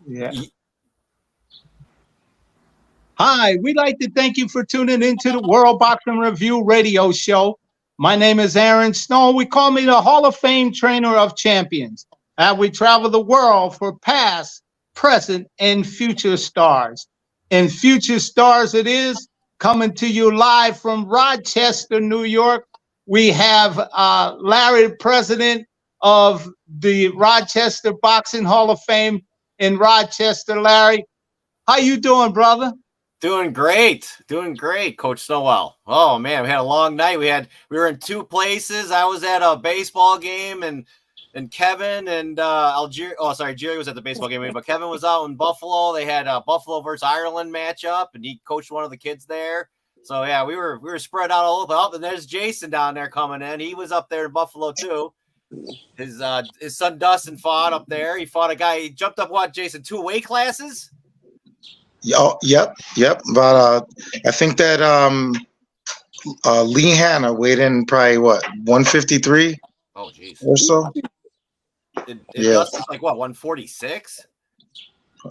Yeah. Hi, we'd like to thank you for tuning into the World Boxing Review radio show. My name is Aaron Snowell. We call me the Hall of Fame trainer of champions. We travel the world for past, present, and future stars. And future stars it is, coming to you live from Rochester, New York. We have Larry, president of the Rochester Boxing Hall of Fame in Rochester. Larry, how you doing, brother? Doing great, Coach Snowell. Oh man, we had a long night. We were in two places. I was at a baseball game, and Kevin and Algeria. Oh, sorry, Jerry was at the baseball game, but Kevin was out in Buffalo. They had a Buffalo versus Ireland matchup, and he coached one of the kids there. So yeah, we were spread out all over. Oh, and there's Jason down there coming in. He was up there in Buffalo too. His son Dustin fought up there. He fought a guy. He jumped up Jason, 2 weight classes. Oh, yep. But I think that Lee Hanna weighed in probably 153. Oh, geez. Or so. Dustin's like 146.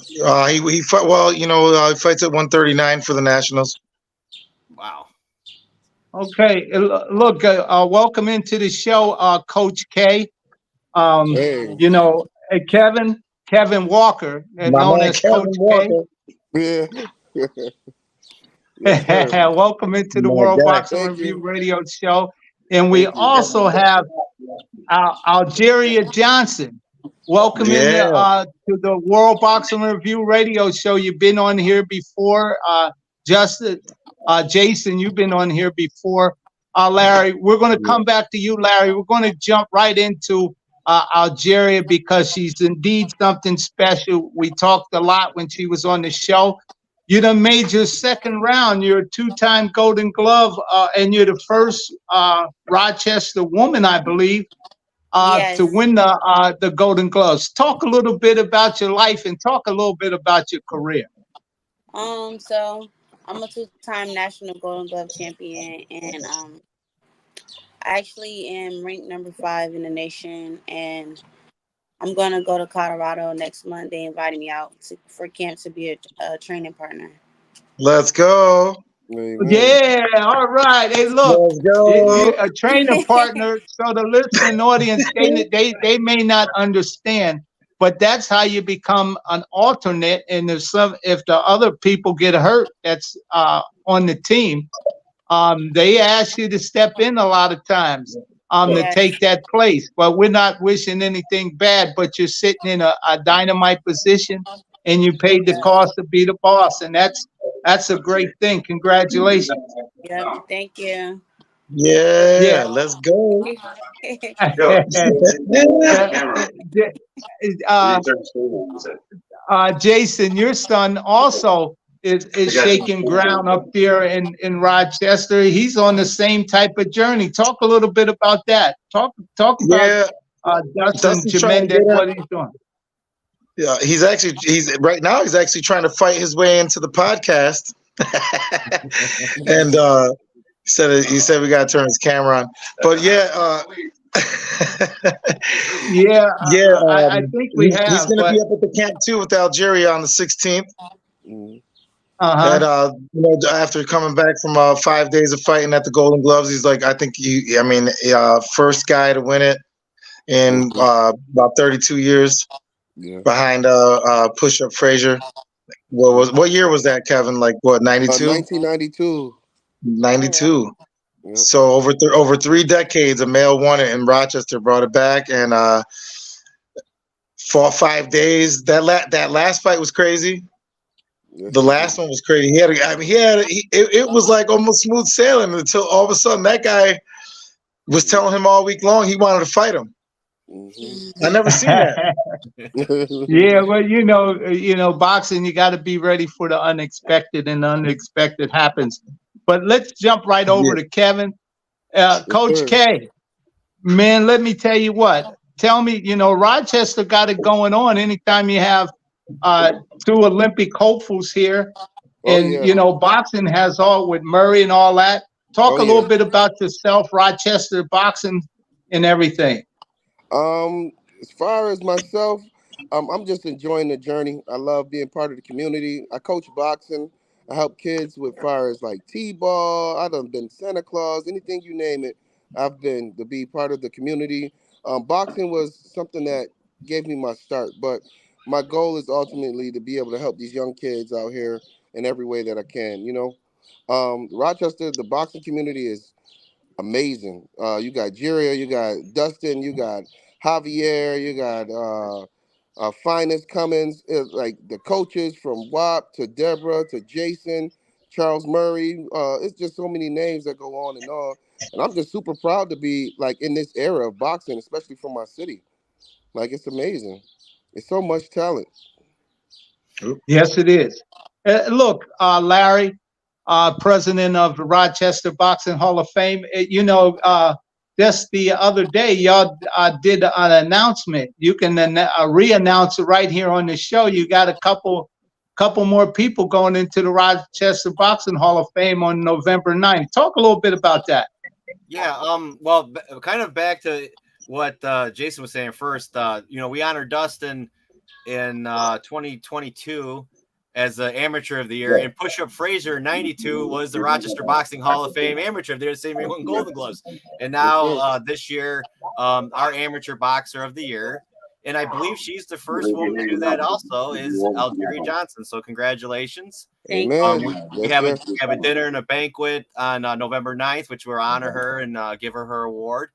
He fought, he fights at 139 for the Nationals. Wow. Okay, look, welcome into the show, Coach K. Hey. Kevin Walker, known as Coach K. Yeah. Welcome into the World Boxing Review radio show. And we also have Algeria Johnson. Welcome to the World Boxing Review radio show. You've been on here before. Jason, you've been on here before. Larry, we're going to come back to you, Larry. We're going to jump right into Algeria because she's indeed something special. We talked a lot when she was on the show. You done made your second round. You're a 2-time Golden Glove, and you're the first Rochester woman, I believe, to win the Golden Gloves. Talk a little bit about your life and talk a little bit about your career. So I'm a 2-time National Golden Glove champion, and I actually am ranked number 5 in the nation, and I'm going to go to Colorado next month. They invited me out for camp to be a training partner. Let's go. Yeah, all right. Hey, look, a training partner. So the listening audience, they may not understand, but that's how you become an alternate. And if the other people get hurt, that's on the team. They ask you to step in a lot of times to take that place. But we're not wishing anything bad, but you're sitting in a dynamite position and you paid the cost to be the boss. And that's a great thing. Congratulations. Yeah, thank you. Yeah. Let's go. Jason, your son also is shaking ground up there in Rochester. He's on the same type of journey. Talk a little bit about that. Talk about Dustin Jimenez, what he's doing. Yeah, he's right now trying to fight his way into the podcast. And he said we gotta turn his camera on. But I think we have. He's gonna be up at the camp too with Algeria on the 16th. And after coming back from 5 days of fighting at the Golden Gloves, he's like, I think first guy to win it in about 32 years, behind Push-Up Frazier. What year was that, Kevin? Like what, 92? 1992. 92. Yep. So over 3 decades, a male won it, and Rochester brought it back and fought 5 days. That last fight was crazy. The last one was crazy. It was like almost smooth sailing until all of a sudden that guy was telling him all week long he wanted to fight him. I never seen that. Yeah, well, boxing, you got to be ready for the unexpected, and the unexpected happens. But let's jump right over to Kevin. Coach K, man, let me tell you what. Tell me, Rochester got it going on anytime you have 2 Olympic hopefuls here. And, boxing has all with Murray and all that. Talk a little bit about yourself, Rochester boxing and everything. As far as myself, I'm just enjoying the journey. I love being part of the community. I coach boxing. I help kids with far as like T-ball. I done been Santa Claus, anything you name it. I've been to be part of the community. Boxing was something that gave me my start, but my goal is ultimately to be able to help these young kids out here in every way that I can. Rochester, the boxing community is amazing. You got Jiria, you got Dustin, you got Javier, you got Finest Cummins, like the coaches from WAP to Deborah to Jason, Charles Murray. It's just so many names that go on and on. And I'm just super proud to be like in this era of boxing, especially from my city. Like it's amazing. It's so much talent. Yes, it is. Look, Larry, president of the Rochester Boxing Hall of Fame. Just the other day, y'all did an announcement. You can re-announce it right here on the show. You got a couple more people going into the Rochester Boxing Hall of Fame on November 9th. Talk a little bit about that. Yeah. Well, kind of back to what Jason was saying first. We honored Dustin in 2022 as the Amateur of the Year, and Push-Up Fraser in '92 was the Rochester Boxing Hall of Fame Amateur of the Year, the same year he won Golden Gloves. And now this year, our Amateur Boxer of the Year, and I believe she's the first woman to do that also, is Algeria Johnson. So congratulations. Amen. We have a dinner and a banquet on November 9th, which will honor her and give her award.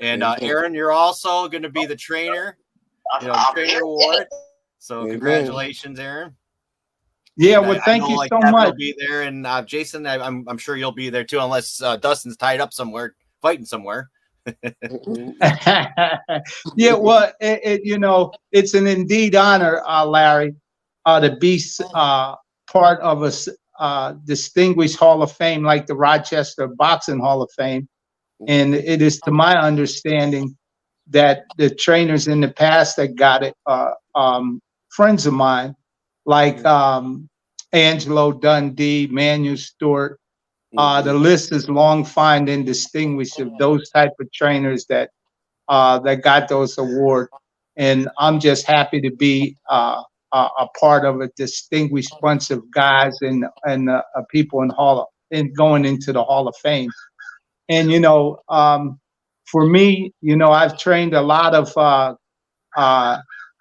And Aaron, you're also going to be the trainer, trainer award. So congratulations, Aaron. Yeah, well, thank you so much. Will be there, and Jason, I'm sure you'll be there too, unless Dustin's tied up somewhere, fighting somewhere. Yeah, well, it's an indeed honor, Larry, to be part of a distinguished Hall of Fame like the Rochester Boxing Hall of Fame, and it is to my understanding that the trainers in the past that got it, friends of mine, like Angelo Dundee, Manuel Stewart. The list is long, fine, and distinguished of those type of trainers that got those awards. And I'm just happy to be a part of a distinguished bunch of guys and people in going into the Hall of Fame. And for me, I've trained a lot of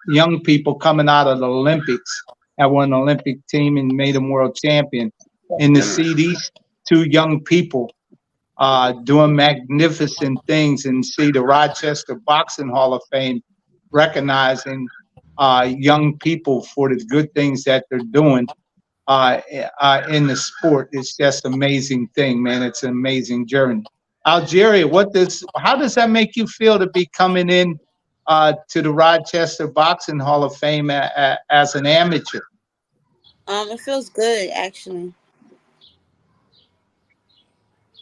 young people coming out of the Olympics. I won an Olympic team and made them world champion. And to see these two young people doing magnificent things, and see the Rochester Boxing Hall of Fame recognizing young people for the good things that they're doing in the sport, it's just an amazing thing, man. It's an amazing journey. Algeria, how does that make you feel to be coming in to the Rochester Boxing Hall of Fame as an amateur? It feels good, actually.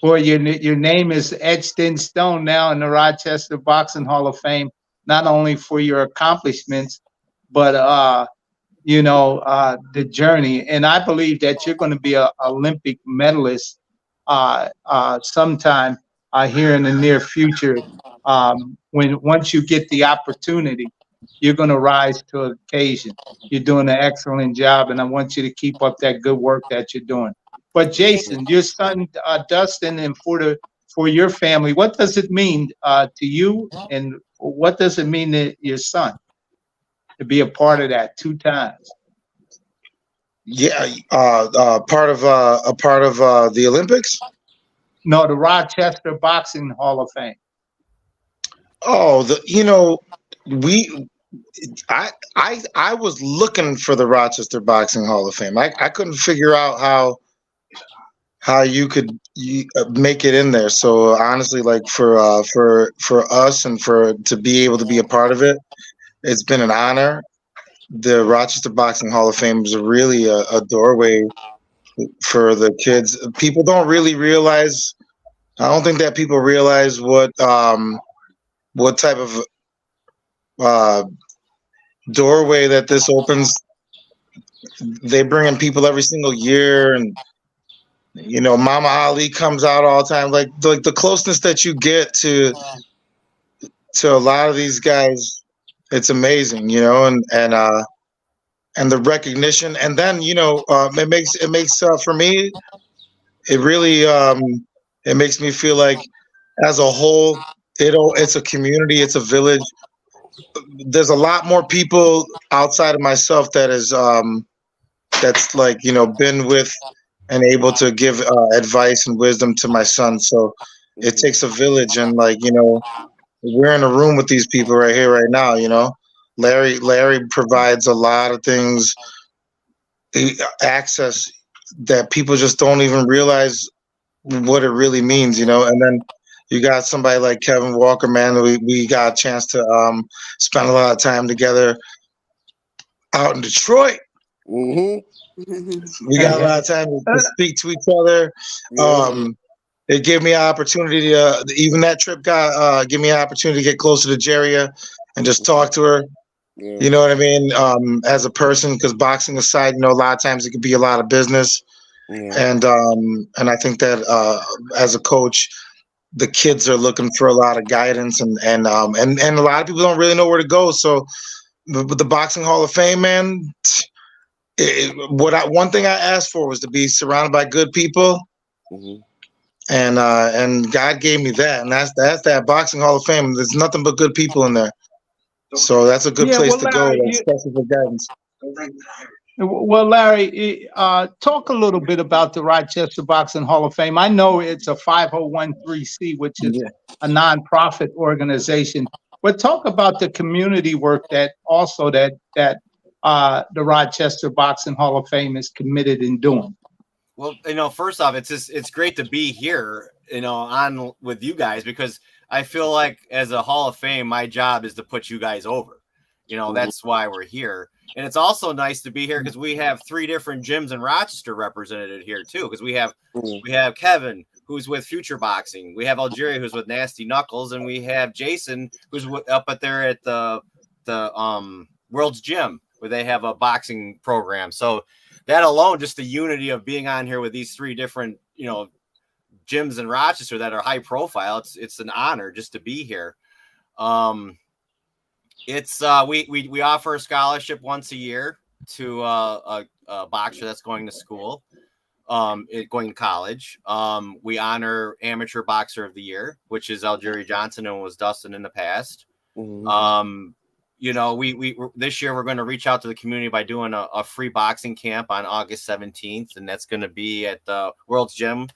Well, your name is etched in stone now in the Rochester Boxing Hall of Fame, not only for your accomplishments, but the journey. And I believe that you're going to be an Olympic medalist sometime here in the near future. Once you get the opportunity, you're going to rise to the occasion. You're doing an excellent job, and I want you to keep up that good work that you're doing. But Jason, your son Dustin, and for your family, what does it mean to you, and what does it mean to your son to be a part of that 2 times? Yeah, part of the Olympics. No, the Rochester Boxing Hall of Fame. Oh, I was looking for the Rochester Boxing Hall of Fame. I couldn't figure out how you could make it in there. So honestly, like for us and to be able to be a part of it, it's been an honor. The Rochester Boxing Hall of Fame is really a doorway for the kids. People don't really realize. I don't think that people realize what type of doorway that this opens. They bring in people every single year, and Mama Ali comes out all the time. Like the closeness that you get to a lot of these guys it's amazing, you know, and the recognition, and then it makes for me, it really it makes me feel like as a whole, it's a community, it's a village. There's a lot more people outside of myself that is that's like been with and able to give advice and wisdom to my son. So it takes a village, and we're in a room with these people right here, right now. Larry provides a lot of things, access that people just don't even realize what it really means, And then you got somebody like Kevin Walker, man. We got a chance to spend a lot of time together out in Detroit. Mm-hmm. We got a lot of time to speak to each other. It gave me an opportunity to, even that trip give me an opportunity to get closer to Jeria and just talk to her. Yeah. You know what I mean? As a person, because boxing aside, a lot of times it could be a lot of business. Yeah. And I think that as a coach, the kids are looking for a lot of guidance, and a lot of people don't really know where to go. So with the Boxing Hall of Fame, man, one thing I asked for was to be surrounded by good people. Mm-hmm. And God gave me that, and that's that Boxing Hall of Fame. There's nothing but good people in there, so that's a good place to go, especially for guidance. Well, Larry, talk a little bit about the Rochester Boxing Hall of Fame. I know it's a 5013C, which is a nonprofit organization, but talk about the community work that the Rochester Boxing Hall of Fame is committed in doing. Well, first off, it's great to be here, on with you guys, because I feel like as a Hall of Fame, my job is to put you guys over. That's why we're here. And it's also nice to be here because we have 3 different gyms in Rochester represented here too. Because we have Kevin, who's with Future Boxing. We have Algeria, who's with Nasty Knuckles, and we have Jason, who's up there at the World's Gym, where they have a boxing program. So that alone, just the unity of being on here with these 3 different gyms in Rochester that are high profile, it's an honor just to be here. It's we offer a scholarship once a year to a boxer that's going to school, going to college. We honor Amateur Boxer of the Year, which is Algeria Johnson and was Dustin in the past. Mm-hmm. We this year we're going to reach out to the community by doing a free boxing camp on August 17th, and that's going to be at the World's Gym.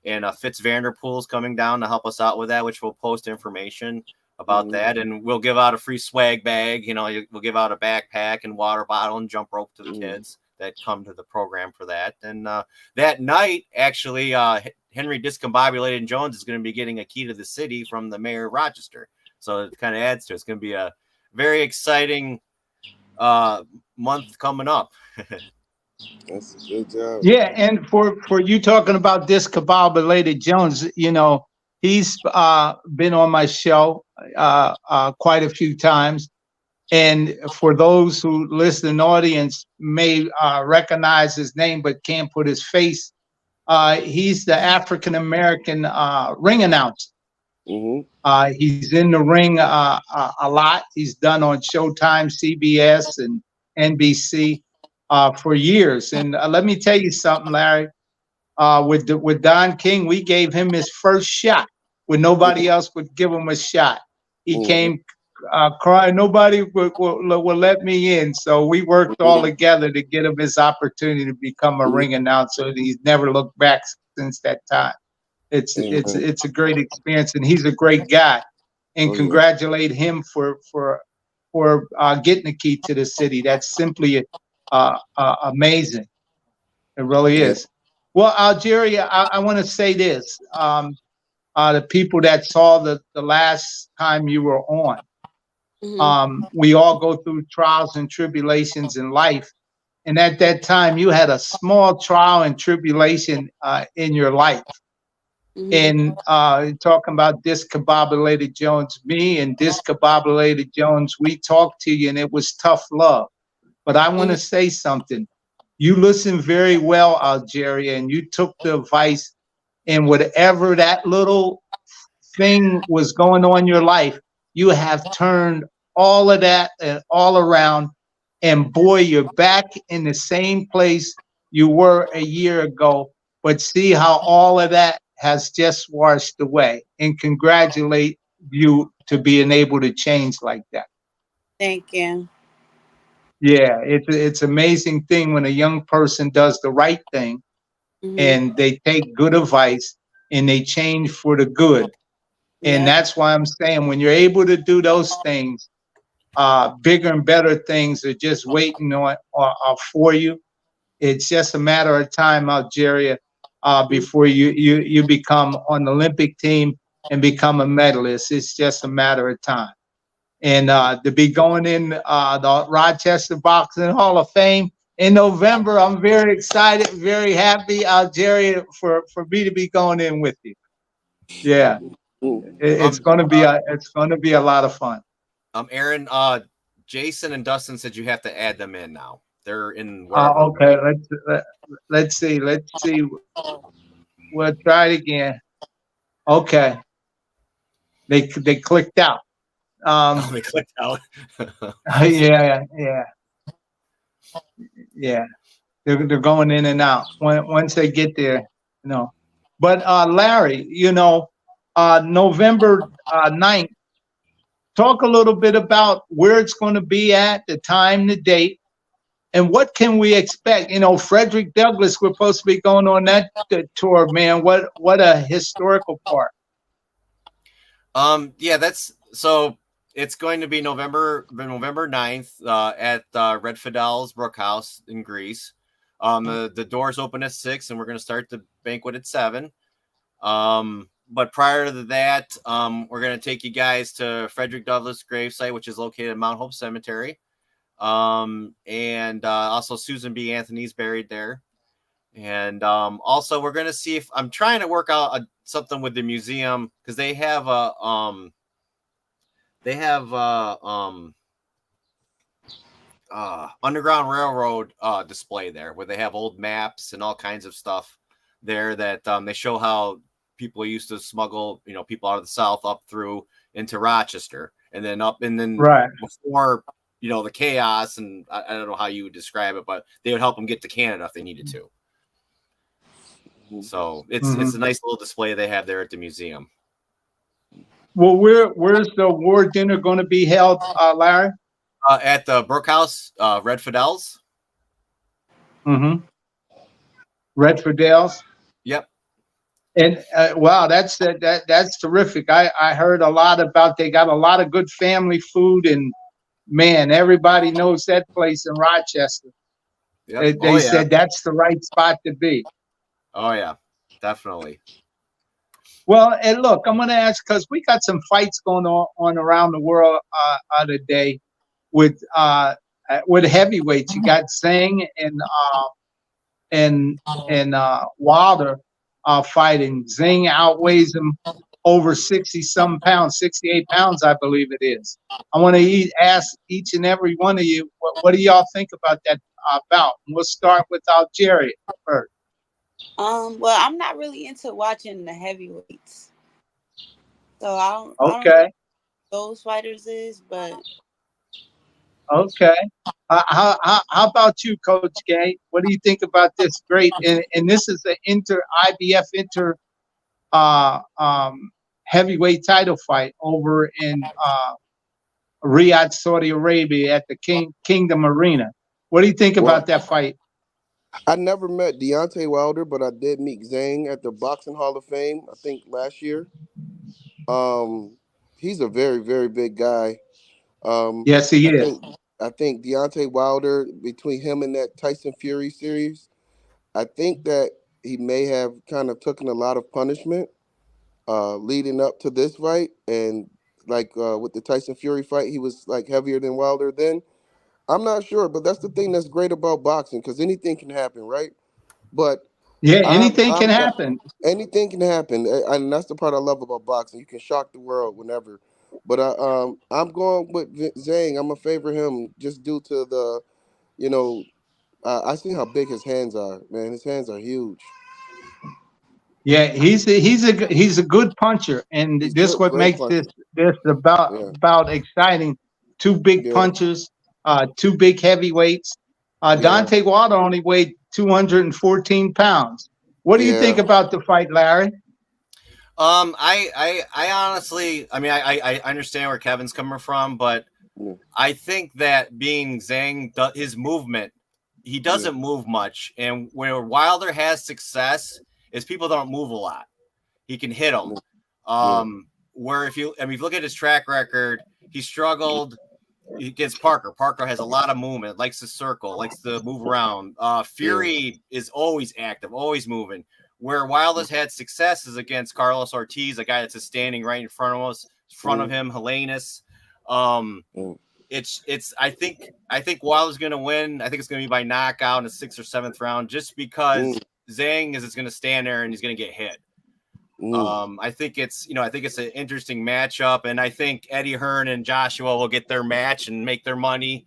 And Fitz Vanderpool's coming down to help us out with that, which we'll post information about that, and we'll give out a free swag bag. We'll give out a backpack and water bottle and jump rope to the kids that come to the program for that. And that night, actually, Henry Discombobulated Jones is going to be getting a key to the city from the mayor of Rochester. So it kind of adds to it. It's going to be a very exciting month coming up. That's a good job. Yeah, and for you talking about Discombobulated Jones, he's been on my show quite a few times. And for those who listen in the audience may recognize his name but can't put his face, he's the African-American ring announcer. Mm-hmm. He's in the ring a lot. He's done on Showtime, CBS, and NBC for years. And let me tell you something, Larry. With Don King, we gave him his first shot when nobody else would give him a shot. He came crying, nobody will let me in. So we worked all together to get him his opportunity to become a ring announcer. And he's never looked back since that time. It's a great experience, and he's a great guy. And congratulate him for getting the key to the city. That's simply amazing. It really is. Well, Algeria, I want to say this. The people that saw the last time you were on, we all go through trials and tribulations in life. And at that time, you had a small trial and tribulation in your life. And talking about Discombobulated Jones, me and Discombobulated Jones, we talked to you, and it was tough love. But I want to say something. You listened very well, Algeria, and you took the advice, and whatever that little thing was going on in your life, you have turned all of that and all around. And boy, you're back in the same place you were a year ago. But see how all of that has just washed away. And congratulate you to being able to change like that. Thank you. Yeah, it's amazing thing when a young person does the right thing and they take good advice and they change for the good. And that's why I'm saying when you're able to do those things, bigger and better things are just waiting on for you. It's just a matter of time, Algeria, before you become on the Olympic team and become a medalist. It's just a matter of time. And to be going in the Rochester Boxing Hall of Fame in November, I'm very excited, very happy, Algeria, for me to be going in with you. Yeah, it's going to be a lot of fun. Aaron, Jason and Dustin said you have to add them in now. They're in wherever. Okay, let's see. We'll try it again. Okay, they clicked out. They clicked out. Yeah. They're going in and out. Once they get there, But Larry, November 9th. Talk a little bit about where it's going to be at, the time, the date, and what can we expect? Frederick Douglass, we're supposed to be going on that tour, man. What a historical part. Yeah, so it's going to be November 9th at Red Fidel's Brookhouse in Greece. The doors open at 6 and we're going to start the banquet at 7. But prior to that, we're going to take you guys to Frederick Douglass gravesite, which is located at Mount Hope Cemetery. And also Susan B. Anthony's buried there. And also we're going to see if I'm trying to work out something with the museum because they have a Underground Railroad display there where they have old maps and all kinds of stuff there that they show how people used to smuggle, people out of the South up through into Rochester and then right before, the chaos. And I don't know how you would describe it, but they would help them get to Canada if they needed to. So it's a nice little display they have there at the museum. Well, where's the war dinner going to be held, Larry? At the Brookhouse, Red Fidel's. Red Fidel's. Yep. And wow, that's terrific. I heard a lot about. They got a lot of good family food, and man, everybody knows that place in Rochester. Yep. They said that's the right spot to be. Oh yeah, definitely. Well, and look, I'm going to ask because we got some fights going on around the world today with heavyweights. You got Zhang and Wilder fighting. Zhang outweighs him over 60-some pounds, 68 pounds, I believe it is. I want to ask each and every one of you, what do y'all think about that bout? And we'll start with Algeria first. Well, I'm not really into watching the heavyweights, so I don't know who those fighters is, but okay. How about you, Coach Gay? What do you think about this great? And this is the IBF heavyweight title fight over in Riyadh, Saudi Arabia at the Kingdom Arena. What do you think about that fight? I never met Deontay Wilder, but I did meet Zhang at the Boxing Hall of Fame, I think last year. He's a very, very big guy. Yes, he is. I think Deontay Wilder, between him and that Tyson Fury series, I think that he may have kind of taken a lot of punishment leading up to this fight. And with the Tyson Fury fight, he was heavier than Wilder then. I'm not sure, but that's the thing that's great about boxing, because anything can happen, right? But yeah, anything can happen. Anything can happen, and that's the part I love about boxing. You can shock the world whenever. But I'm going with Zhang. I'm gonna favor him just due to the, I see how big his hands are. Man, his hands are huge. Yeah, he's a good puncher, and this what makes this about exciting. two big punchers, two big heavyweights. Deontay Wilder only weighed 214 pounds. What do you think about the fight, Larry? I honestly, I mean, I understand where Kevin's coming from, but I think that being Zhang, his movement, he doesn't move much. And where Wilder has success is people don't move a lot. He can hit them. Where if you look at his track record, he struggled against Parker. Parker has a lot of movement, likes to circle, likes to move around. Fury is always active, always moving. Where Wilder's had success is against Carlos Ortiz, a guy that's just standing right in front of us, him, Helenius. I think Wilder's gonna win. I think it's gonna be by knockout in the 6th or 7th round, just because Zhang is gonna stand there and he's gonna get hit. I think it's an interesting matchup, and I think Eddie Hearn and Joshua will get their match and make their money.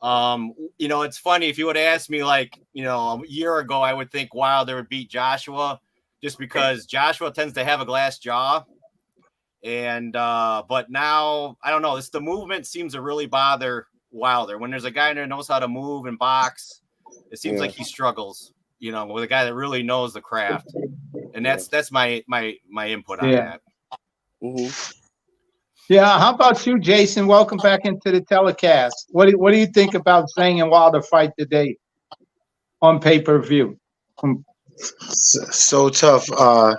It's funny, if you would have asked me a year ago, I would think Wilder would beat Joshua, just because Joshua tends to have a glass jaw. And but now I don't know. The movement seems to really bother Wilder. When there's a guy that knows how to move and box, it seems like he struggles. With a guy that really knows the craft, and that's my input on that. Yeah. How about you, Jason? Welcome back into the telecast. What do you think about Zhang and Wilder fight today on pay-per-view? So tough. I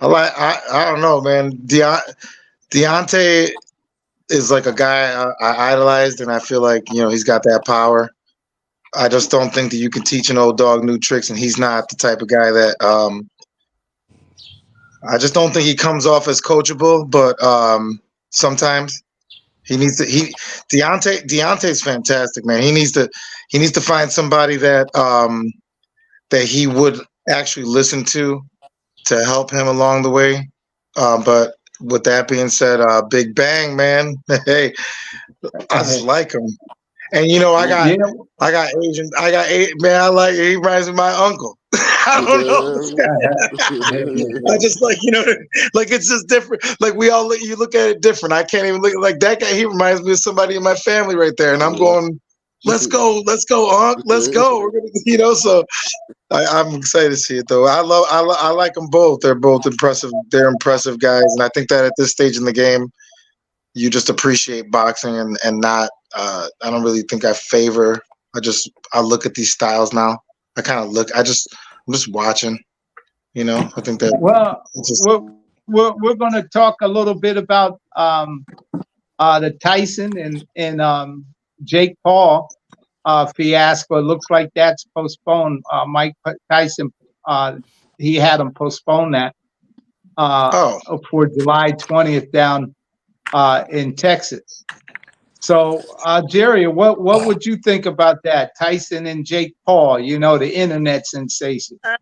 don't know, man. Deontay is like a guy I idolized, and I feel like he's got that power. I just don't think that you can teach an old dog new tricks, and he's not the type of guy that. I just don't think he comes off as coachable, but sometimes he needs to. Deontay's fantastic, man. He needs to find somebody that that he would actually listen to help him along the way. But with that being said, Big Bang, man. Hey, I just like him. And I got Asian. Man, I like. He reminds me of my uncle. I don't know. I just like like it's just different. Like you look at it different. I can't even look like that guy. He reminds me of somebody in my family right there. And I'm going, let's go, Unc, let's go. We're gonna, So I'm excited to see it though. I like them both. They're both impressive. They're impressive guys, and I think that at this stage in the game, you just appreciate boxing and not. I don't really think I favor. I look at these styles now. I kind of look. I'm just watching. I think that. Well, we're going to talk a little bit about the Tyson and Jake Paul fiasco. It looks like that's postponed. Mike Tyson, he had him postpone that for July 20th down in Texas. So, Jerry, what would you think about that? Tyson and Jake Paul, the internet sensation. I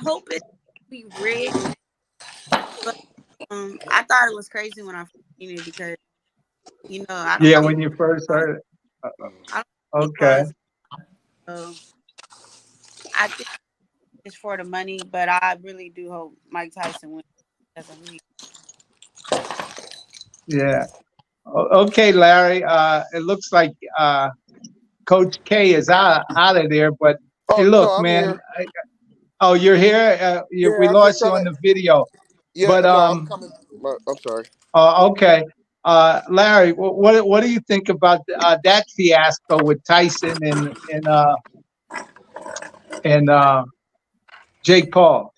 hope it be rigged. But, I thought it was crazy when I first seen it because, I don't know. When you first heard it. Okay. I think it's for the money, but I really do hope Mike Tyson wins. Yeah. Okay, Larry. It looks like Coach K is out of there, but hey, look, no, man. You're here. We lost you on the video. Yeah, but I'm coming. I'm sorry. Okay. Larry, what do you think about that fiasco with Tyson and Jake Paul?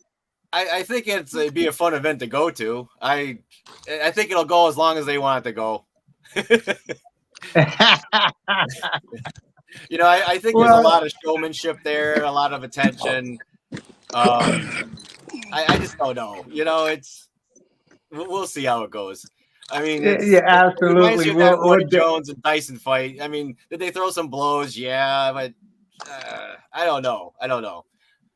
I think it'd be a fun event to go to. I think it'll go as long as they want it to go. I think there's a lot of showmanship there, a lot of attention. I just don't know. We'll see how it goes. I mean, absolutely. Wood Jones and Tyson fight. I mean, did they throw some blows? Yeah, but I don't know.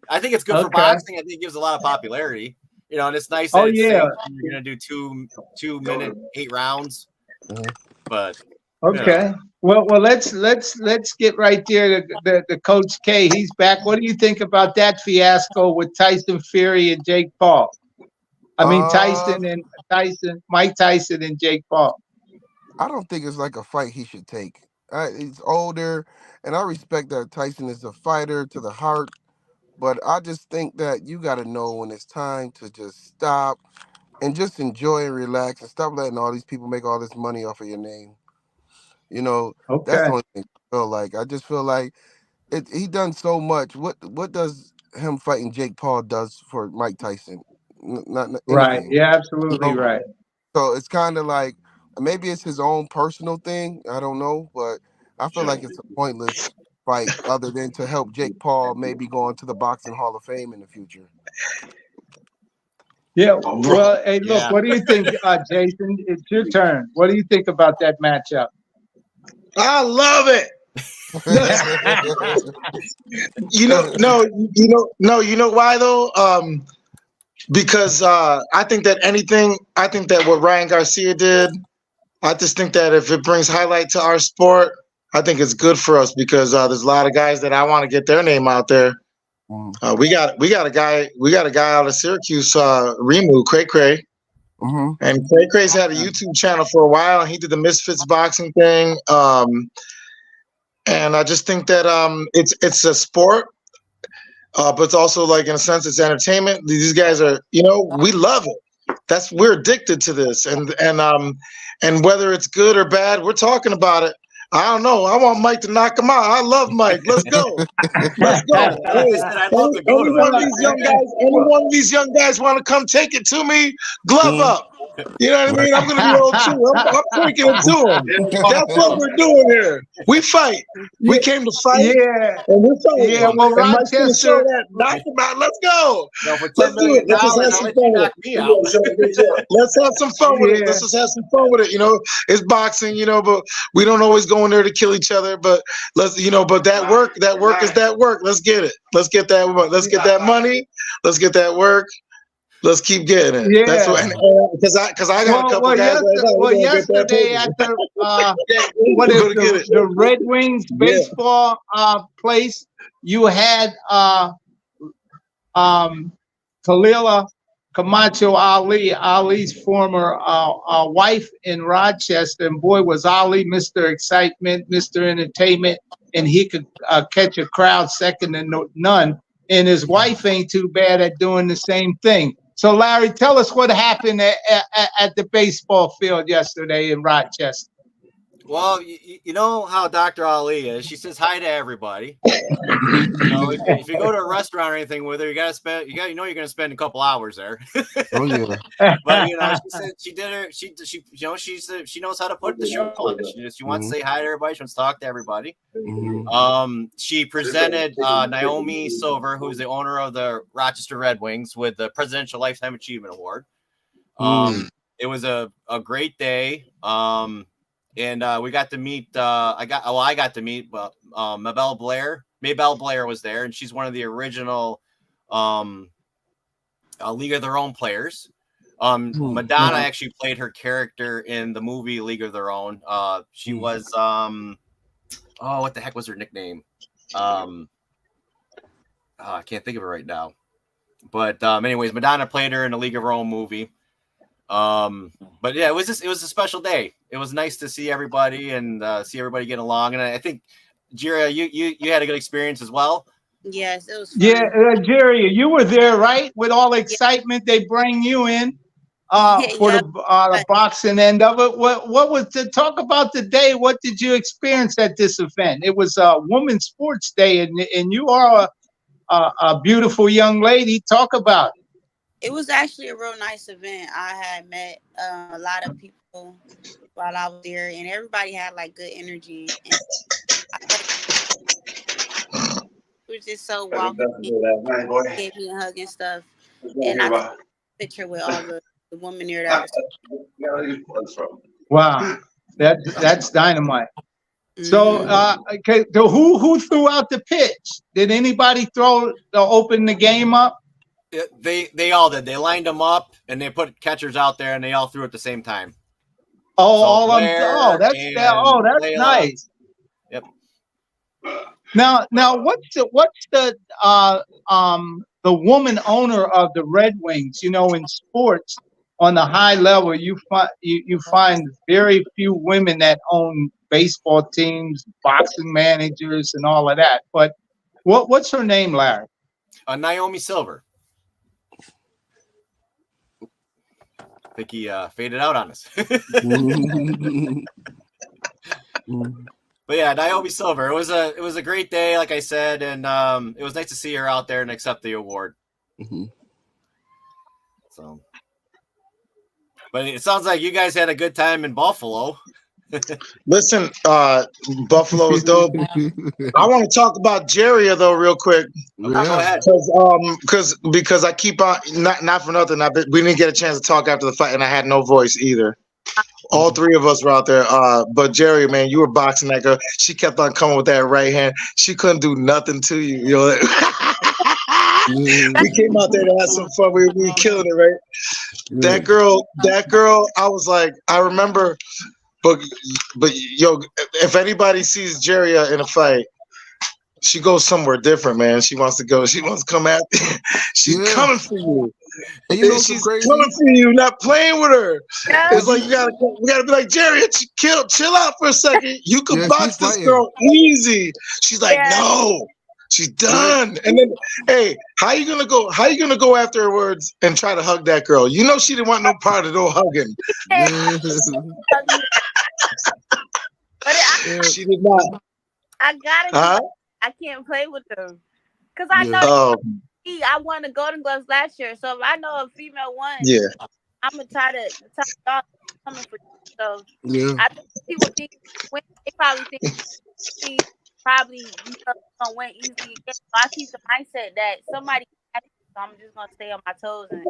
I think it's good for boxing. I think it gives a lot of popularity. And it's nice that you're gonna do 2 minute 8 rounds. But okay. Well, let's get right there to the Coach K. He's back. What do you think about that fiasco with Tyson Fury and Jake Paul? I mean Mike Tyson and Jake Paul. I don't think it's like a fight he should take. He's older, and I respect that Tyson is a fighter to the heart. But I just think that you got to know when it's time to just stop and just enjoy and relax and stop letting all these people make all this money off of your name. You know, that's the only thing I feel like. I just feel like he done so much. What does him fighting Jake Paul does for Mike Tyson? Not anything. Right. Yeah, absolutely right. So it's kind of like maybe it's his own personal thing. I don't know, but I feel like it's a pointless fight other than to help Jake Paul maybe go into the Boxing Hall of Fame in the future. Yeah. Well, hey, look, what do you think, Jason? It's your turn. What do you think about that matchup? I love it. You know why though? Because I think that what Ryan Garcia did, I just think that if it brings highlight to our sport, I think it's good for us because there's a lot of guys that I want to get their name out there. We got a guy out of Syracuse, Remu Cray. And Cray's had a YouTube channel for a while, and he did the Misfits boxing thing. And I just think that it's a sport, but it's also like in a sense it's entertainment. These guys are, we love it. We're addicted to this, and whether it's good or bad, we're talking about it. I don't know. I want Mike to knock him out. I love Mike. Let's go. Let's go. Any one of these young guys want to come take it to me? Glove up. You know what I mean? I'm going to be old too. I'm taking it to him. That's what we're doing here. We fight. We came to fight. Yeah. And we're fighting. Yeah, well, Rochester. Knock him out. Let's go. Let's do it. Let's just have some fun with it. Let's have some fun with it. Let's just have some fun with it. It's boxing, but we don't always go in there to kill each other. But but that work is that work. Let's get it. Let's get that. Let's get that money. Let's get that work. Let's keep getting it. Yeah. That's what, because I got a couple guys. Yesterday at the Red Wings baseball place, you had Khalila Camacho Ali's former wife in Rochester, and boy was Ali Mr. Excitement, Mr. Entertainment, and he could catch a crowd second to none. And his wife ain't too bad at doing the same thing. So, Larry, tell us what happened at the baseball field yesterday in Rochester. Well, you know how Dr. Ali is. She says hi to everybody. If you go to a restaurant or anything with her, you're going to spend a couple hours there. Oh yeah. But she said she did her. She knows how to put the show on. She wants to say hi to everybody. She wants to talk to everybody. She presented Naomi Silver, who's the owner of the Rochester Red Wings, with the Presidential Lifetime Achievement Award. It was a great day. And we got to meet. I got to meet Mabel Blair. Maybelle Blair was there, and she's one of the original League of Their Own players. Madonna actually played her character in the movie League of Their Own. She was what the heck was her nickname? I can't think of it right now. But anyways, Madonna played her in the League of Her Own movie. But yeah, it was a special day. It was nice to see everybody and see everybody get along. And I think, Jiria, you had a good experience as well. Yes, it was fun. Yeah, Jiria, you were there, right? With all the excitement they bring you in for the boxing end of it. What was to talk about today? What did you experience at this event? It was a women's sports day, and you are a beautiful young lady. Talk about it. It was actually a real nice event. I had met a lot of people while I was there, and everybody had like good energy. And it was just so welcoming. Gave me a hug and stuff. And I took a picture with all the women there. Wow, that's dynamite. So, who threw out the pitch? Did anybody open the game up? They all did. They lined them up and they put catchers out there and they all threw at the same time. Oh, so that's nice. Yep. Now, what's the woman owner of the Red Wings? You know, in sports on the high level, you find very few women that own baseball teams, boxing managers, and all of that. But what's her name, Larry? Naomi Silver. I think he faded out on us. But yeah, Naomi Silver. It was a great day, like I said, and it was nice to see her out there and accept the award. So, but it sounds like you guys had a good time in Buffalo. Listen, Buffalo is dope. I want to talk about Algeria though, real quick. Go ahead. Because I keep on not for nothing. We didn't get a chance to talk after the fight, and I had no voice either. All three of us were out there. But Jerry, man, you were boxing that girl. She kept on coming with that right hand. She couldn't do nothing to you. You know? We came out there to have some fun. We were killing it, right? That girl. I was like, I remember. But yo, if anybody sees Jeria in a fight, she goes somewhere different, man. She wants to come at you. She's coming for you. And you know she's coming for you, not playing with her. Yeah. It's like we gotta be like, Jeria, chill out for a second. You can box this girl easy. She's like, no. She's done. And then, hey, how you gonna go afterwards and try to hug that girl? You know she didn't want no part of no hugging. She did not. I gotta. I can't play with them because I know I won the Golden Gloves last year. So if I know a female won, I'm gonna try to stop coming for you. So I think people think they probably think she probably gonna win easily again. So I keep the mindset that somebody. So I'm just gonna stay on my toes and.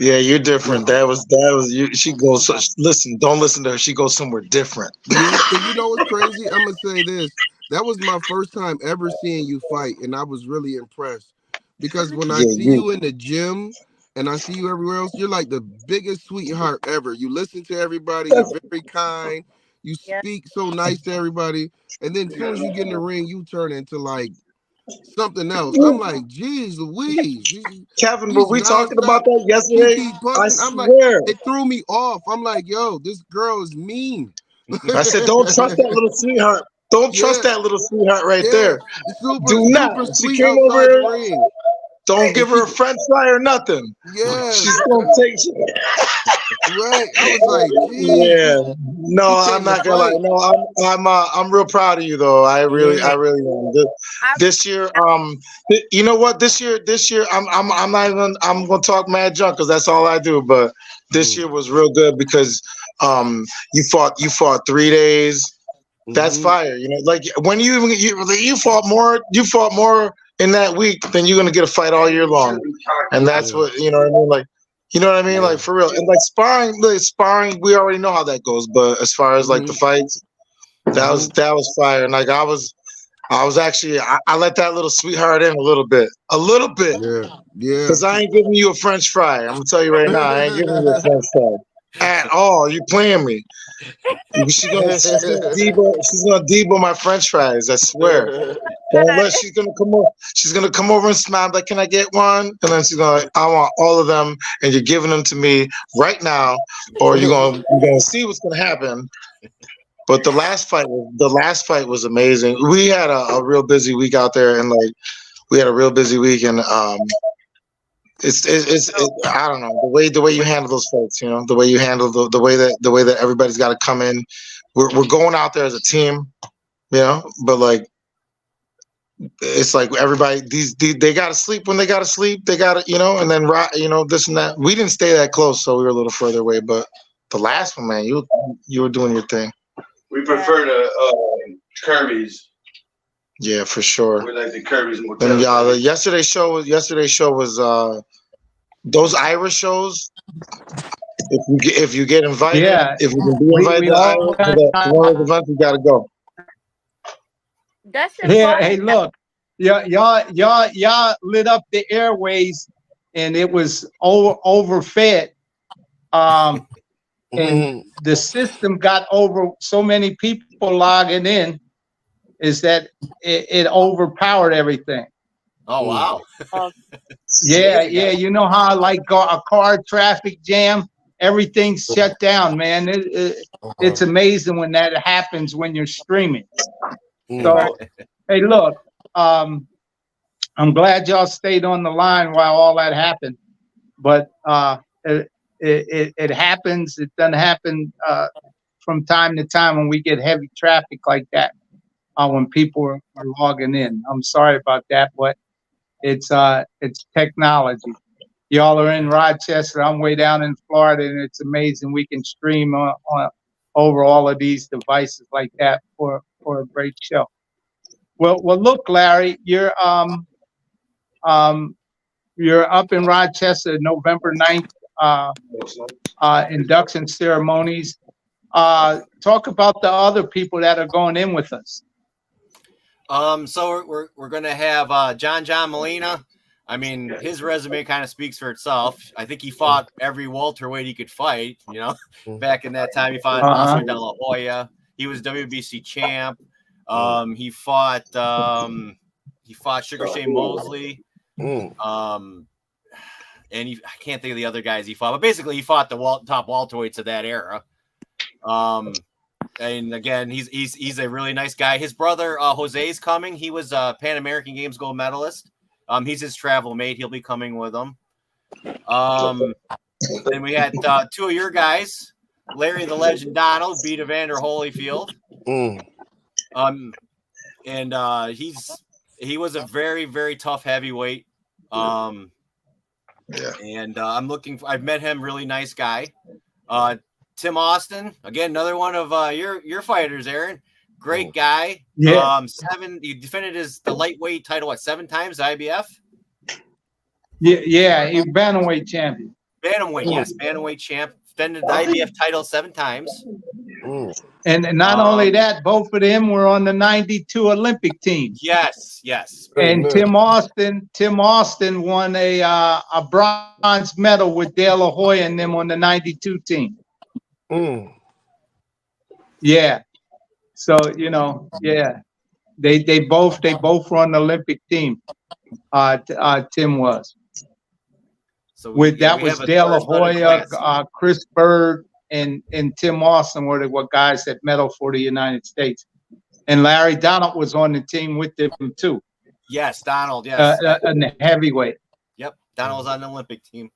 Yeah, you're different. That was you. She goes. Listen, don't listen to her. She goes somewhere different. You know what's crazy? I'm gonna say this. That was my first time ever seeing you fight, and I was really impressed because when I see you in the gym and I see you everywhere else, you're like the biggest sweetheart ever. You listen to everybody. You're very kind. You speak so nice to everybody, and then as soon as you get in the ring, you turn into like something else. I'm like, geez, Louise. Kevin, were we talking about that yesterday? I swear. Like, it threw me off. I'm like, yo, this girl is mean. I said, don't trust that little sweetheart. Don't trust that little sweetheart right there. Do not. She came over here. Don't give her a French fry or nothing. Yeah. She's gonna take right. I was like, geez. No, I'm not gonna lie. No, I'm real proud of you though. I really am. This year, you know what? This year, I'm not even. I'm gonna talk mad junk because that's all I do. But this year was real good because you fought 3 days. That's fire. You know, like when you fought more in that week, then you're gonna get a fight all year long, and that's what you know what I mean. Like, you know what I mean, like for real. And like sparring, we already know how that goes. But as far as like the fights, that was fire. And like I was actually I let that little sweetheart in a little bit. Yeah. Because I ain't giving you a French fry. I'm gonna tell you right now, I ain't giving you a French fry at all. You playing me? She's gonna debo my French fries. I swear. Unless she's gonna come over and smile like, "Can I get one?" And then she's gonna, "I want all of them, and you're giving them to me right now, or you're gonna see what's gonna happen." But the last fight was amazing. We had a real busy week out there, and like we had a real busy week, and it's I don't know the way you handle those fights. You know, the way you handle the way that everybody's got to come in. We're going out there as a team, you know, but like. It's like everybody they gotta sleep when they gotta sleep. They gotta, you know, and then this and that. We didn't stay that close, so we were a little further away. But the last one, man, you were doing your thing. We prefer the Kirby's. Yeah, for sure. We like the Kirby's. And yesterday's show was those Irish shows. If you get invited, if you can be invited to one of the events, you gotta go. That's hey, look, y'all lit up the airways, and it was overfed. And the system got over so many people logging in is that it overpowered everything. Oh, wow. Yeah, yeah. You know how like a car traffic jam, everything's shut down, man. It's amazing when that happens when you're streaming. So, hey, look, I'm glad y'all stayed on the line while all that happened, but it happens. It doesn't happen from time to time when we get heavy traffic like that. When people are logging in, I'm sorry about that, but it's technology. Y'all are in Rochester. I'm way down in Florida, and it's amazing we can stream on over all of these devices like that for a great show. Well, look, Larry, you're up in Rochester, November 9th, induction ceremonies. Talk about the other people that are going in with us. So we're gonna have John Molina. I mean, his resume kind of speaks for itself. I think he fought every welterweight he could fight. You know, back in that time, he fought Oscar De La Hoya. He was WBC champ. He fought Sugar Shane Mosley. And I can't think of the other guys he fought, but basically he fought the top welterweights of that era. And again, he's a really nice guy. His brother Jose's coming. He was a Pan American Games gold medalist. He's his travel mate. He'll be coming with him. Then we had two of your guys, Larry the Legend Donald, beat Evander Holyfield. And he was a very, very tough heavyweight. And I've met him, really nice guy. Tim Austin, again, another one of your fighters, Aaron. Great guy. Yeah. He defended the lightweight title 7 times, IBF. Yeah, he's bantamweight champion. Bantamweight, yes, bantamweight champ. Defended the IBF title 7 times. And not only that, both of them were on the '92 Olympic team. Yes. And Tim Austin won a bronze medal with De La Hoya and them on the '92 team. Yeah. So they both were on the Olympic team. Tim was. So that was De La Hoya, Chris Bird, and Tim Austin were the guys that medaled for the United States. And Larry Donald was on the team with them too. Yes, Donald. Yes, and the heavyweight. Yep, Donald was on the Olympic team.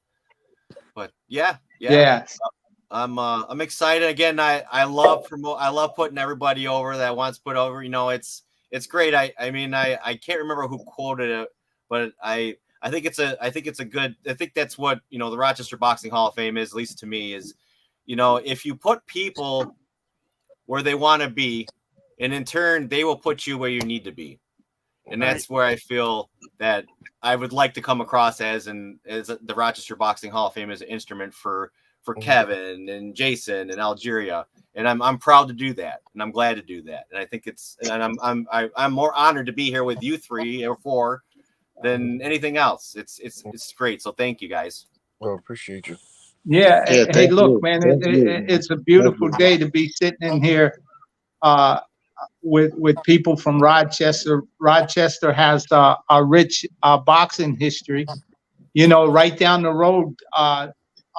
But yeah. I'm excited again. I love putting everybody over that wants put over. You know, it's great. I can't remember who quoted it, but I think it's a good. I think that's what the Rochester Boxing Hall of Fame is, at least to me, is if you put people where they want to be, and in turn they will put you where you need to be, and that's where I feel that I would like to come across as the Rochester Boxing Hall of Fame as an instrument for Kevin and Jason and Algeria, and I'm proud to do that, and I'm glad to do that, and I think I'm more honored to be here with you 3 or 4 than anything else. It's great. So thank you guys. Well, appreciate you. Yeah. Hey, look, man, it's a beautiful day to be sitting in here with people from Rochester. Rochester has a rich boxing history. Right down the road.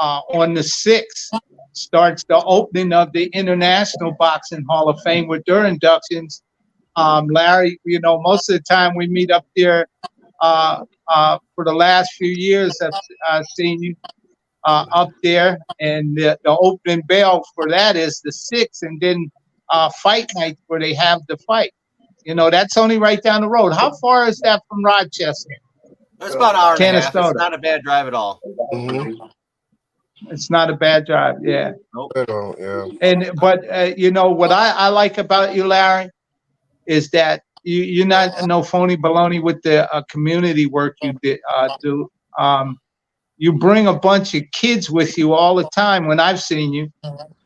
On the 6th starts the opening of the International Boxing Hall of Fame with their inductions. Larry, most of the time we meet up there. For the last few years, I've seen you up there, and the opening bell for that is the 6th, and then fight night where they have the fight. That's only right down the road. How far is that from Rochester? It's about an hour and a half. It's not a bad drive at all. It's not a bad drive, yeah. Nope. Yeah. But what I like about you, Larry, is that you're not no phony baloney with the community work you do. You bring a bunch of kids with you all the time when I've seen you,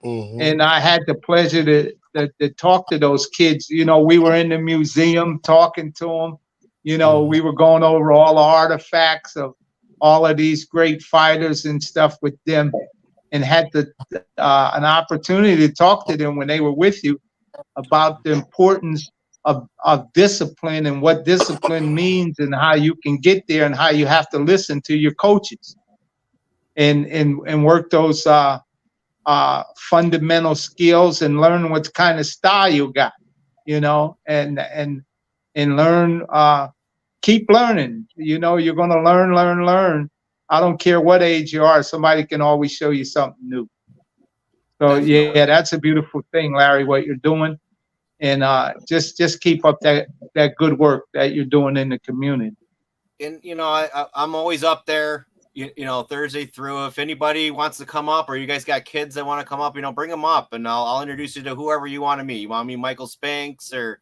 and I had the pleasure to talk to those kids. We were in the museum talking to them. We were going over all the artifacts of all of these great fighters and stuff with them, and had an opportunity to talk to them when they were with you about the importance of discipline and what discipline means and how you can get there and how you have to listen to your coaches and work those fundamental skills and learn what kind of style you got, you know, and learn, keep learning. You know, you're going to learn. I don't care what age you are. Somebody can always show you something new. So yeah, that's a beautiful thing, Larry, what you're doing. And just keep up that good work that you're doing in the community. And, you know, I'm always up there, you know, Thursday through. If anybody wants to come up or you guys got kids that want to come up, you know, bring them up and I'll introduce you to whoever you want to meet. You want me, Michael Spanks, or,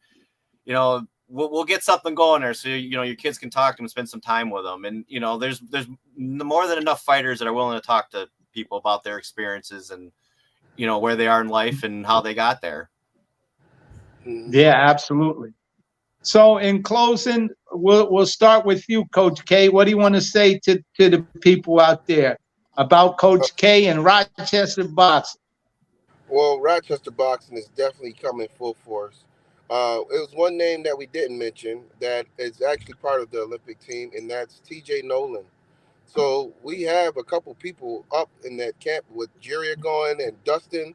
you know, we'll get something going there. So, you know, your kids can talk to them and spend some time with them. And, you know, there's more than enough fighters that are willing to talk to people about their experiences and, you know, where they are in life and how they got there. Yeah, absolutely. So in closing, we'll start with you, Coach K. What do you want to say to the people out there about Coach K and Rochester boxing? Well, Rochester boxing is definitely coming full force. It was one name that we didn't mention that is actually part of the Olympic team, and that's TJ Nolan. So we have a couple people up in that camp with Algeria going and Dustin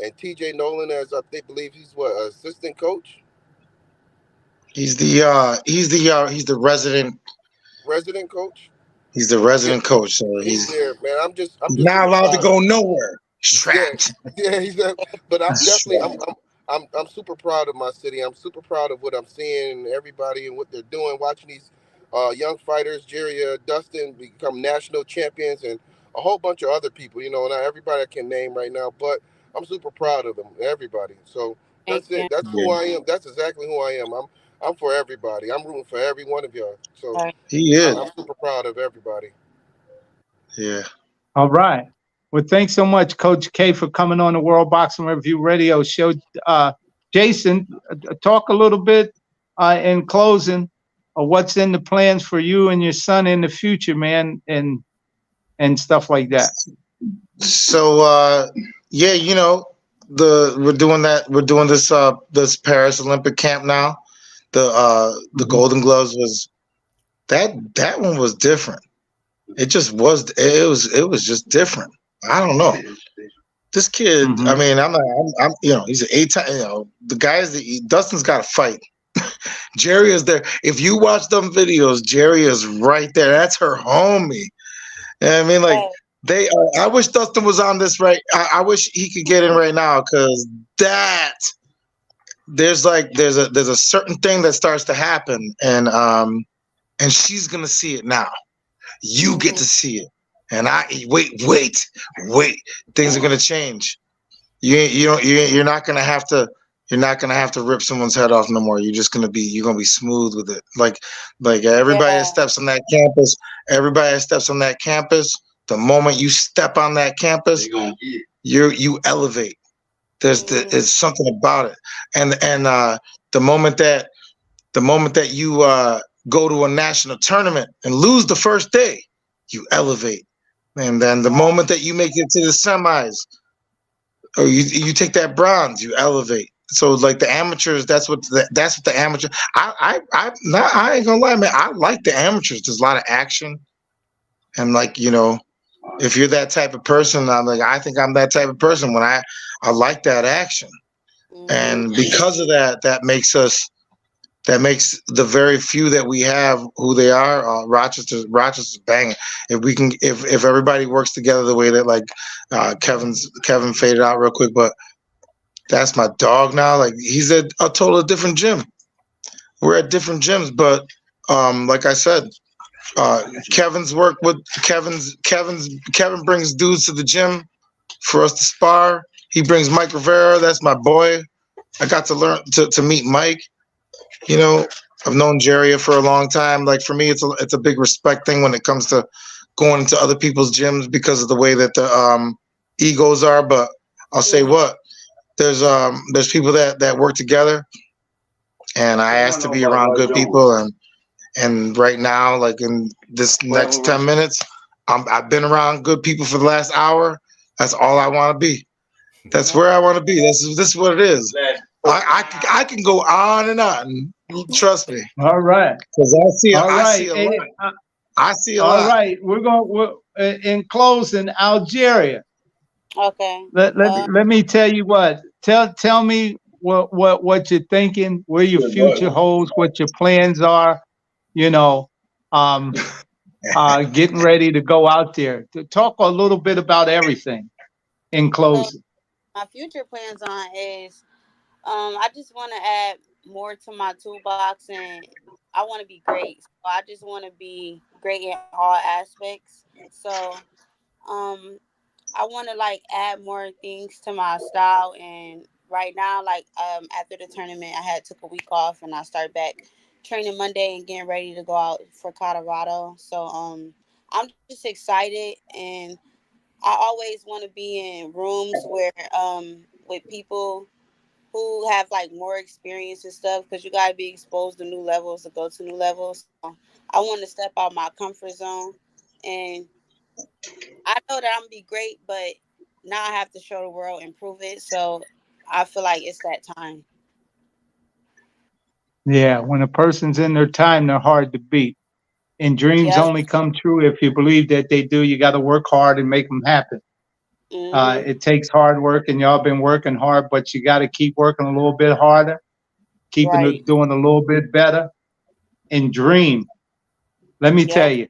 and TJ Nolan as I believe he's assistant coach. He's the resident coach. He's the resident coach, so he's there, man. I'm just not allowed to go nowhere. He's trapped. Yeah, he's there. But I'm definitely I'm super proud of my city. I'm super proud of what I'm seeing, everybody and what they're doing. Watching these young fighters, Algeria, Dustin become national champions, and a whole bunch of other people. You know, not everybody I can name right now, but I'm super proud of them, everybody. So that's it. That's who I am. That's exactly who I am. I'm for everybody. I'm rooting for every one of y'all. So he is. I'm super proud of everybody. Yeah. All right. Well, thanks so much, Coach K, for coming on the World Boxing Review Radio Show. Jason, talk a little bit in closing of what's in the plans for you and your son in the future, man, and stuff like that. So, yeah, you know, we're doing this Paris Olympic camp now. The Golden Gloves was that one was different. It was just different. I don't know. This kid, I mean, I'm you know, he's an 8-time, you know, the guys Dustin's got to fight. Jerry is there. If you watch them videos, Jerry is right there. That's her homie. And I mean, like I wish Dustin was on this right. I wish he could get in right now, because there's a certain thing that starts to happen, and she's gonna see it now. You get to see it. And wait, things are gonna change. You're not gonna have to rip someone's head off no more. You're gonna be smooth with it. Like everybody that steps on that campus, the moment you step on that campus, you elevate. There's something about it. And the moment that you go to a national tournament and lose the first day, you elevate. And then the moment that you make it to the semis, or you take that bronze, you elevate. So like the amateurs, that's what the amateur. I ain't gonna lie, man. I like the amateurs. There's a lot of action, and like, you know, if you're that type of person, I think I'm that type of person when I like that action, and because of that, that makes the very few that we have who they are. Rochester's banging. If everybody works together the way that, like, Kevin faded out real quick, but that's my dog now. Like, he's at a totally different gym. We're at different gyms, but like I said, Kevin's work with Kevin brings dudes to the gym for us to spar. He brings Mike Rivera. That's my boy. I got to learn to meet Mike. You know, I've known Jerry for a long time. Like, for me, it's a big respect thing when it comes to going into other people's gyms because of the way that the egos are. But I'll say what, there's people that work together, and I ask to be around good people. And right now, like in this next 10 minutes, I've been around good people for the last hour. That's all I want to be. That's where I want to be. This is what it is. I can go on and on. Trust me. All right. Because I see a lot. I see a lot. All right. We're in closing, Algeria. Okay. Let me tell you what. Tell me what you're thinking, where your future holds, what your plans are. You know, getting ready to go out there. To talk a little bit about everything in closing. My future plans on is I just want to add more to my toolbox, and I want to be great. So I just want to be great in all aspects. So I want to like add more things to my style, and right now like after the tournament I had took a week off and I start back training Monday and getting ready to go out for Colorado. So I'm just excited, and I always want to be in rooms where with people who have like more experience and stuff, because you got to be exposed to new levels to go to new levels. So I want to step out my comfort zone, and I know that I'm gonna be great, but now I have to show the world and prove it. So I feel like it's that time. Yeah, when a person's in their time, they're hard to beat. And dreams Yep. only come true if you believe that they do. You got to work hard and make them happen. It takes hard work, and y'all been working hard, but you got to keep working a little bit harder, keeping Right. it doing a little bit better, and dream. Let me tell Yep. you,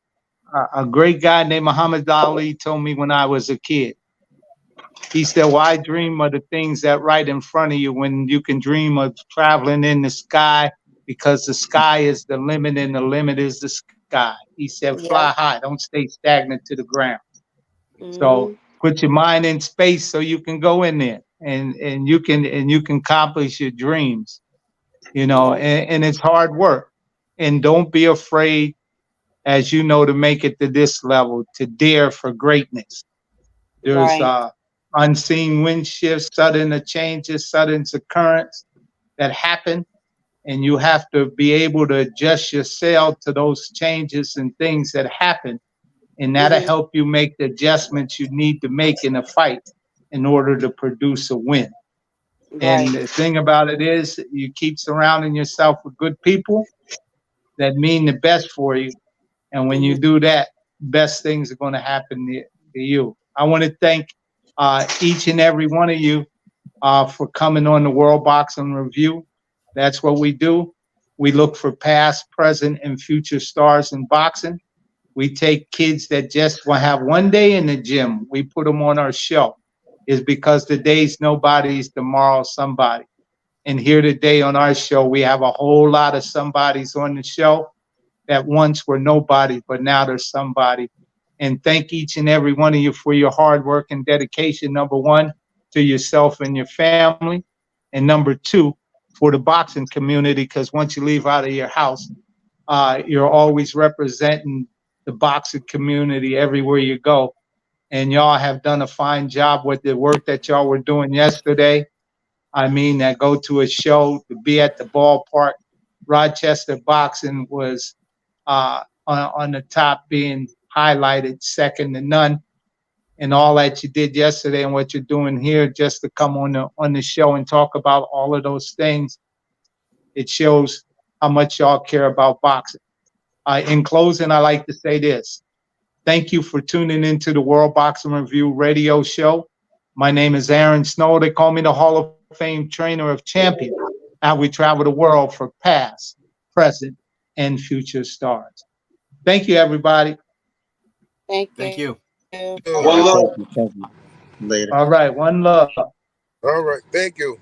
a great guy named Muhammad Ali told me when I was a kid. He said, "Why dream of the things that right in front of you when you can dream of traveling in the sky? Because the sky is the limit, and the limit is the sky." He said, "Fly Yep. high, don't stay stagnant to the ground." So Mhm. put your mind in space so you can go in there, and you can accomplish your dreams. You know, Yep. and it's hard work. And don't be afraid, as you know, to make it to this level, to dare for greatness. There's Right. unseen wind shifts, sudden changes, sudden occurrence that happen, and you have to be able to adjust your sail to those changes and things that happen, and that'll Mhm. help you make the adjustments you need to make in a fight in order to produce a win. And Right. the thing about it is, you keep surrounding yourself with good people that mean the best for you, and when you Mhm. do that, best things are going to happen to you. I want to thank each and every one of you for coming on the World Boxing Review. That's what we do. We look for past, present, and future stars in boxing. We take kids that just want to have one day in the gym. We put them on our show. Is because today's nobody's, tomorrow's somebody. And here today on our show, we have a whole lot of somebodies on the show that once were nobody, but now they're somebody. And thank each and every one of you for your hard work and dedication, number one, to yourself and your family. And number two, for the boxing community, because once you leave out of your house, you're always representing the boxing community everywhere you go. And y'all have done a fine job with the work that y'all were doing yesterday. I mean, that go to a show, to be at the ballpark. Rochester boxing was on the top, being highlighted, second to none. And all that you did yesterday and what you're doing here, just to come on the show and talk about all of those things, it shows how much y'all care about boxing. In closing, I like to say this. Thank you for tuning into the World Boxing Review radio show. My name is Aaron Snowell. They call me the Hall of Fame trainer of champions. And we travel the world for past, present, and future stars. Thank you, everybody. Thank Thank you. you. One love. Thank you. Later. All right, one love. All right. Thank you.